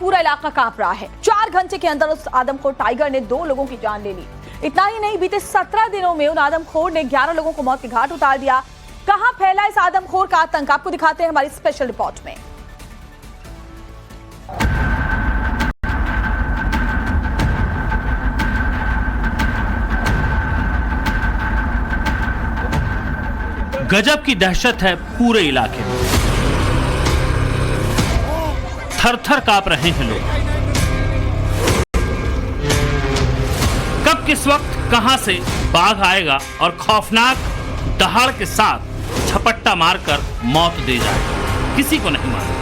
पूरा इलाका कांप रहा है। 4 घंटे के अंदर उस आदमखोर टाइगर ने 2 लोगों की जान ले ली। इतना ही नहीं, बीते 17 दिनों में उन आदमखोर ने 11 लोगों को मौत के घाट उतार दिया। कहां फैला इस आदमखोर का आतंक, आपको दिखाते हैं हमारी स्पेशल रिपोर्ट में। गजब की दहशत है पूरे इलाके में। थर-थर कांप रहे हैं लोग। कब किस वक्त कहां से बाघ आएगा और खौफनाक दहाड़ के साथ झपट्टा मारकर मौत दे जाएगा, किसी को नहीं मालूम।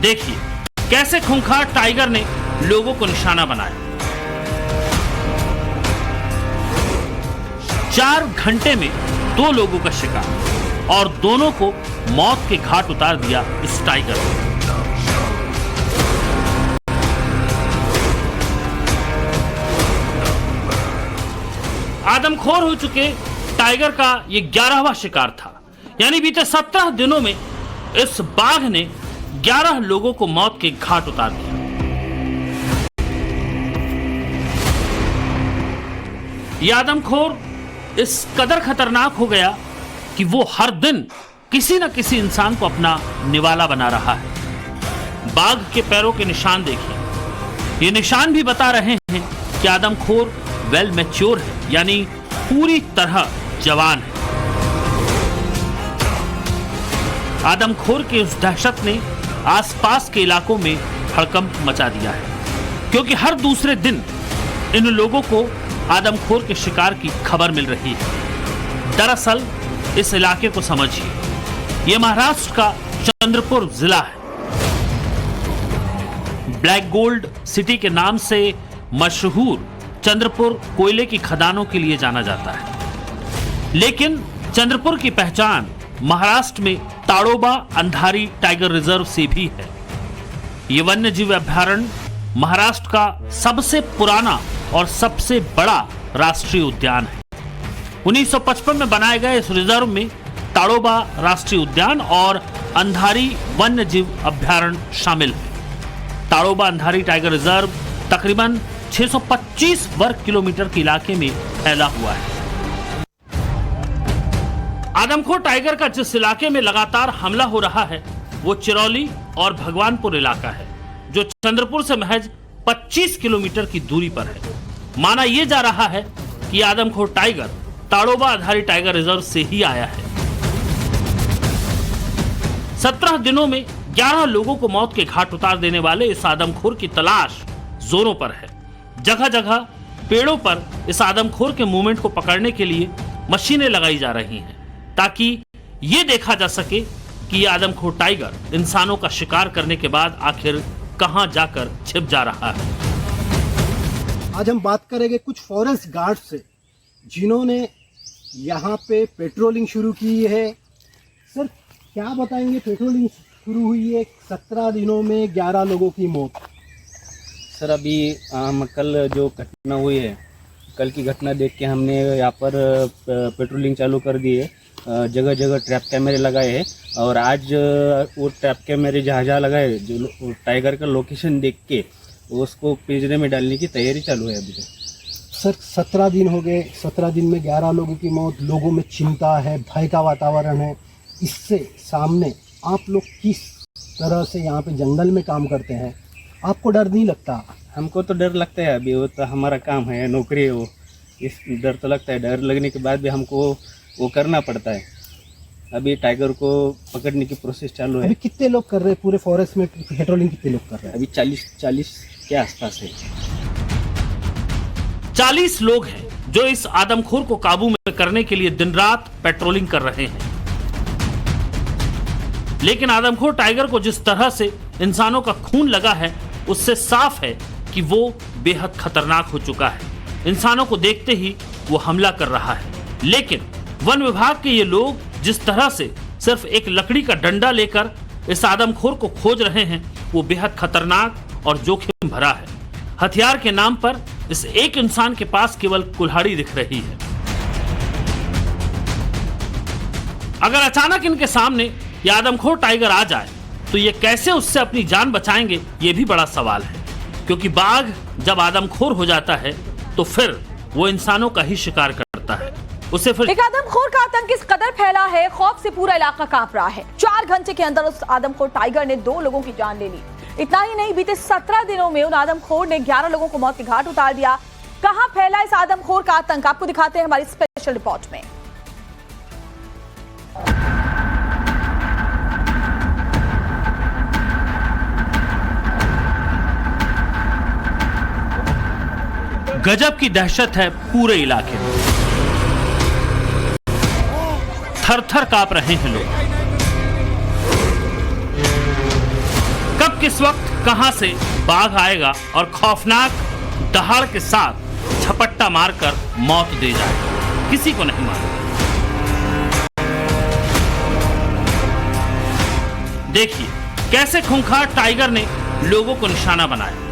देखिए कैसे खूंखार टाइगर ने लोगों को निशाना बनाया। 4 घंटे में 2 लोगों का शिकार और दोनों को मौत के घाट उतार दिया इस टाइगर ने। आदमखोर हो चुके टाइगर का यह 11वां शिकार था। यानी बीते 17 दिनों में इस बाघ ने 11 लोगों को मौत के घाट उतार दिया। यह आदमखोर इस कदर खतरनाक हो गया कि वो हर दिन किसी न किसी इंसान को अपना निवाला बना रहा है। बाघ के पैरों के निशान देखिए। ये निशान भी बता रहे हैं कि आदमखोर वेल मैच्योर है, यानी पूरी तरह जवान है। आदमखोर की उस दहशत ने आसपास के इलाकों में हड़कंप मचा दिया है, क्योंकि हर दूसरे दिन इन लोगों को आदमखोर के शिकार की खबर मिल रही है। दरअसल इस इलाके को समझिए, यह महाराष्ट्र का चंद्रपुर जिला है। ब्लैक गोल्ड सिटी के नाम से मशहूर चंद्रपुर कोयले की खदानों के लिए जाना जाता है। लेकिन चंद्रपुर की पहचान महाराष्ट्र में ताड़ोबा अंधारी टाइगर रिजर्व से भी है। यह वन्य जीव अभयारण्य महाराष्ट्र का सबसे पुराना और सबसे बड़ा राष्ट्रीय उद्यान है। 1955 में बनाए गए इस रिजर्व में ताड़ोबा राष्ट्रीय उद्यान और अंधारी वन्य जीव अभयारण्य शामिल है। ताड़ोबा अंधारी टाइगर रिजर्व तकरीबन 625 वर्ग किलोमीटर के इलाके में फैला हुआ है। आदमखोर टाइगर का जिस इलाके में लगातार हमला हो रहा है वो चिरौली और भगवानपुर इलाका है, जो चंद्रपुर से महज 25 किलोमीटर की दूरी पर है। माना यह जा रहा है कि आदमखोर tiger Tadoba Andhari tiger reserve से ही आया है। 17 दिनों में 11 लोगों को मौत के घाट उतार देने वाले इस आदमखोर की तलाश जोरों पर है। जगह जगह पेड़ों पर इस आदमखोर के मूवमेंट को पकड़ने के लिए मशीनें लगाई जा रही हैं, ताकि यह देखा जा सके कि यह आदमखोर टाइगर इंसानों का शिकार करने के बाद आखिर कहां जाकर छिप जा रहा है। आज हम बात करेंगे कुछ फॉरेस्ट गार्ड से, जिन्होंने यहाँ पे पेट्रोलिंग शुरू की है। सर क्या बताएंगे, पेट्रोलिंग शुरू हुई है, 17 दिनों में 11 लोगों की मौत। सर अभी हम कल जो घटना हुई है, कल की घटना देख के हमने यहाँ पर पेट्रोलिंग चालू कर दी है। जगह जगह ट्रैप कैमरे लगाए हैं और आज वो ट्रैप कैमरे जहाँ लगाए, जो टाइगर का लोकेशन देख के उसको पिंजरे में डालने की तैयारी चालू है अभी। सर 17 दिन हो गए, 17 दिन में 11 लोगों की मौत, लोगों में चिंता है, भय का वातावरण है। इससे सामने आप लोग किस तरह से यहाँ पे जंगल में काम करते हैं, आपको डर नहीं लगता? हमको तो डर लगता है, अभी वो तो हमारा काम है, नौकरी है वो, इस डर तो लगता है। डर लगने के बाद भी हमको वो करना पड़ता है। अभी टाइगर को पकड़ने की प्रोसेस चालू है। अभी कितने लोग कर रहे हैं पूरे फॉरेस्ट में पेट्रोलिंग, कितने लोग कर रहे हैं? अभी 40 के आसपास है। 40 लोग हैं जो इस आदमखोर को काबू में करने के लिए दिन रात पेट्रोलिंग कर रहे हैं। लेकिन आदमखोर टाइगर को जिस तरह से इंसानों का खून लगा है, उससे साफ है कि वो बेहद खतरनाक हो चुका है। इंसानों को देखते ही वो हमला कर रहा है। लेकिन वन विभाग के ये लोग जिस तरह से सिर्फ एक लकड़ी का डंडा लेकर इस आदमखोर को खोज रहे हैं, वो बेहद खतरनाक और जोखिम भरा है। हथियार के नाम पर इस एक इंसान के पास केवल कुल्हाड़ी दिख रही है। अगर अचानक इनके सामने ये आदमखोर टाइगर आ जाए तो ये कैसे उससे अपनी जान बचाएंगे, ये भी बड़ा सवाल है। क्योंकि बाघ जब आदमखोर हो जाता है तो फिर वो इंसानों का ही शिकार करता है। उसे फिर एक आदमखोर का आतंक इस कदर फैला है, खौफ से पूरा इलाका कांप रहा है। 4 घंटे के अंदर उस आदमखोर टाइगर ने 2 लोगों की जान ले ली। इतना ही नहीं, बीते 17 दिनों में उन आदमखोर ने 11 लोगों को मौत के घाट उतार दिया। कहां फैला इस आदमखोर का आतंक, आपको दिखाते हैं हमारी स्पेशल रिपोर्ट में। गजब की दहशत है पूरे इलाके में। थर थर कांप रहे हैं लोग। कब किस वक्त कहां से बाघ आएगा और खौफनाक दहाड़ के साथ झपट्टा मारकर मौत दे जाएगा, किसी को नहीं मालूम। देखिए कैसे खूंखार टाइगर ने लोगों को निशाना बनाया।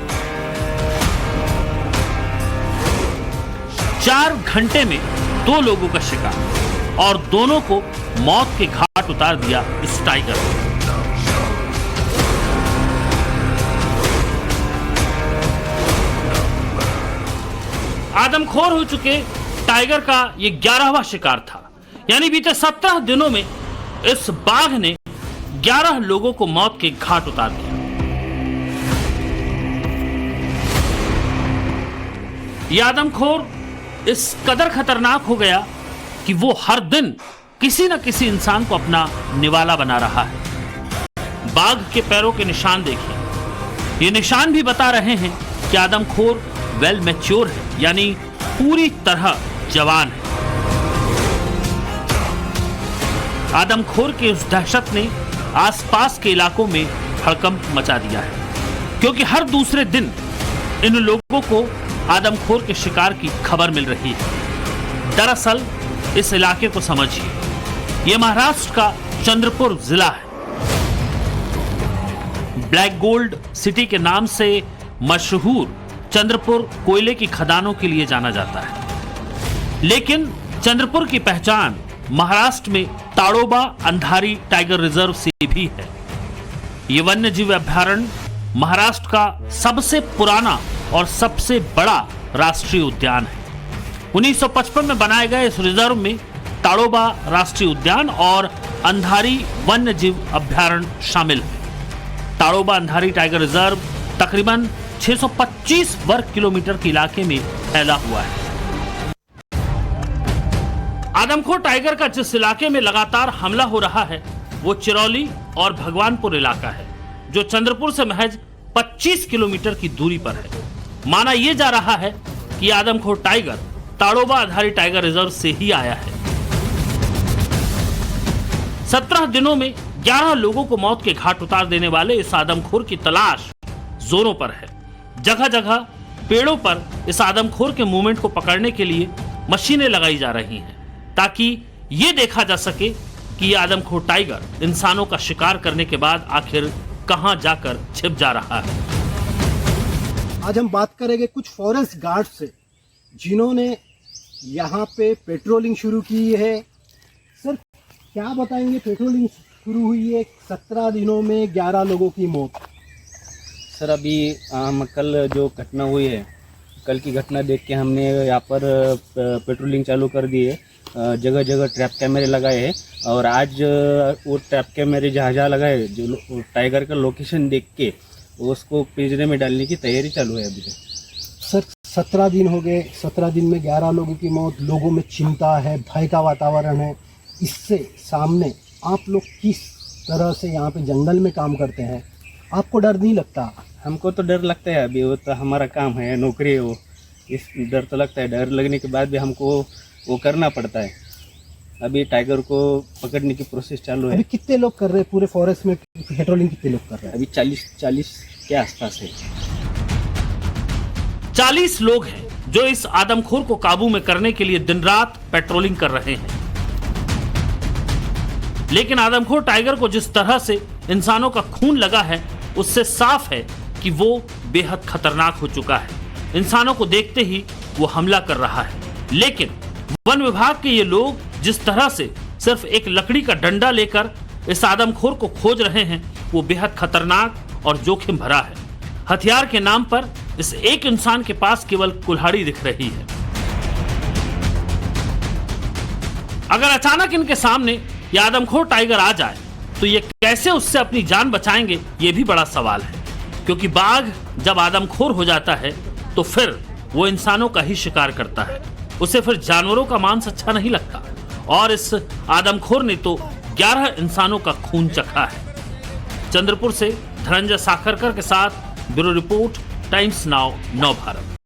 4 घंटे में 2 लोगों का शिकार और दोनों को मौत के घाट उतार दिया इस टाइगर ने। आदमखोर हो चुके टाइगर का ये 11वां शिकार था। यानी बीते 17 दिनों में इस बाघ ने 11 लोगों को मौत के घाट उतार दिया। यह आदमखोर इस कदर खतरनाक हो गया कि वो हर दिन किसी न किसी इंसान को अपना निवाला बना रहा है। बाघ के पैरों के निशान देखिए। ये निशान भी बता रहे हैं कि आदमखोर वेल मैच्योर है, यानी पूरी तरह जवान है। आदमखोर की उस दहशत ने आसपास के इलाकों में हड़कंप मचा दिया है, क्योंकि हर दूसरे दिन इन लोगों को आदमखोर के शिकार की खबर मिल रही है। दरअसल इस इलाके को समझिए, यह महाराष्ट्र का चंद्रपुर जिला है। ब्लैक गोल्ड सिटी के नाम से मशहूर चंद्रपुर कोयले की खदानों के लिए जाना जाता है। लेकिन चंद्रपुर की पहचान महाराष्ट्र में ताड़ोबा अंधारी टाइगर रिजर्व से भी है। ये वन्य जीव अभयारण्य महाराष्ट्र का सबसे पुराना और सबसे बड़ा राष्ट्रीय उद्यान है। 1955 में बनाए गए इस रिजर्व में ताड़ोबा राष्ट्रीय उद्यान और अंधारी वन्य जीव अभयारण्य शामिल है। ताड़ोबा अंधारी टाइगर रिजर्व तकरीबन 625 वर्ग किलोमीटर के इलाके में फैला हुआ है। आदमखोर टाइगर का जिस इलाके में लगातार हमला हो रहा है वो चिरौली और भगवानपुर इलाका है, जो चंद्रपुर से महज 25 किलोमीटर की दूरी पर है। माना यह जा रहा है कि आदमखोर tiger Tadoba Andhari tiger reserve से ही आया है। 17 दिनों में 11 लोगों को मौत के घाट उतार देने वाले इस आदमखोर की तलाश जोरों पर है। जगह जगह पेड़ों पर इस आदमखोर के मूवमेंट को पकड़ने के लिए मशीनें लगाई जा रही हैं, ताकि यह देखा जा सके कि यह आदमखोर टाइगर इंसानों का शिकार करने के बाद आखिर कहां जाकर छिप जा रहा है। आज हम बात करेंगे कुछ फॉरेस्ट गार्ड से जिन्होंने यहाँ पे पेट्रोलिंग शुरू की है। सर क्या बताएंगे, पेट्रोलिंग शुरू हुई है, 17 दिनों में 11 लोगों की मौत। सर अभी कल जो घटना हुई है, कल की घटना देख के हमने यहाँ पर पेट्रोलिंग चालू कर दी है। जगह जगह ट्रैप कैमरे लगाए हैं और आज वो ट्रैप कैमरे जहाँ जहाँ लगाए, जो टाइगर का लोकेशन देख के उसको पिंजरे में डालने की तैयारी चालू है अभी तक। सर 17 दिन हो गए, 17 दिन में 11 लोगों की मौत, लोगों में चिंता है, भय का वातावरण है। इससे सामने आप लोग किस तरह से यहाँ पे जंगल में काम करते हैं, आपको डर नहीं लगता? हमको तो डर लगता है, अभी वो तो हमारा काम है, नौकरी है वो, इस डर तो लगता है। डर लगने के बाद भी हमको वो करना पड़ता है। अभी टाइगर को पकड़ने की प्रोसेस चालू है। अभी कितने लोग कर रहे हैं पूरे फॉरेस्ट में पेट्रोलिंग, कितने लोग कर रहे हैं? अभी 40 के आसपास है। 40 लोग हैं जो इस आदमखोर को काबू में करने के लिए दिन रात पेट्रोलिंग कर रहे हैं। लेकिन आदमखोर टाइगर को जिस तरह से इंसानों का खून लगा है, उससे साफ है कि वो बेहद खतरनाक हो चुका है। इंसानों को देखते ही वो हमला कर रहा है। लेकिन वन विभाग के ये लोग जिस तरह से सिर्फ एक लकड़ी का डंडा लेकर इस आदमखोर को खोज रहे हैं वो बेहद खतरनाक और जोखिम भरा है। हथियार के नाम पर इस एक इंसान के पास केवल कुल्हाड़ी दिख रही है। अगर अचानक इनके सामने ये आदमखोर टाइगर आ जाए तो ये कैसे उससे अपनी जान बचाएंगे, ये भी बड़ा सवाल है। क्योंकि बाघ जब आदमखोर हो जाता है तो फिर वो इंसानों का ही शिकार करता है, उसे फिर जानवरों का मांस अच्छा नहीं लगता। और इस आदमखोर ने तो 11 इंसानों का खून चखा है। चंद्रपुर से धनंजय साखरकर के साथ ब्यूरो रिपोर्ट, टाइम्स नाउ, नव भारत।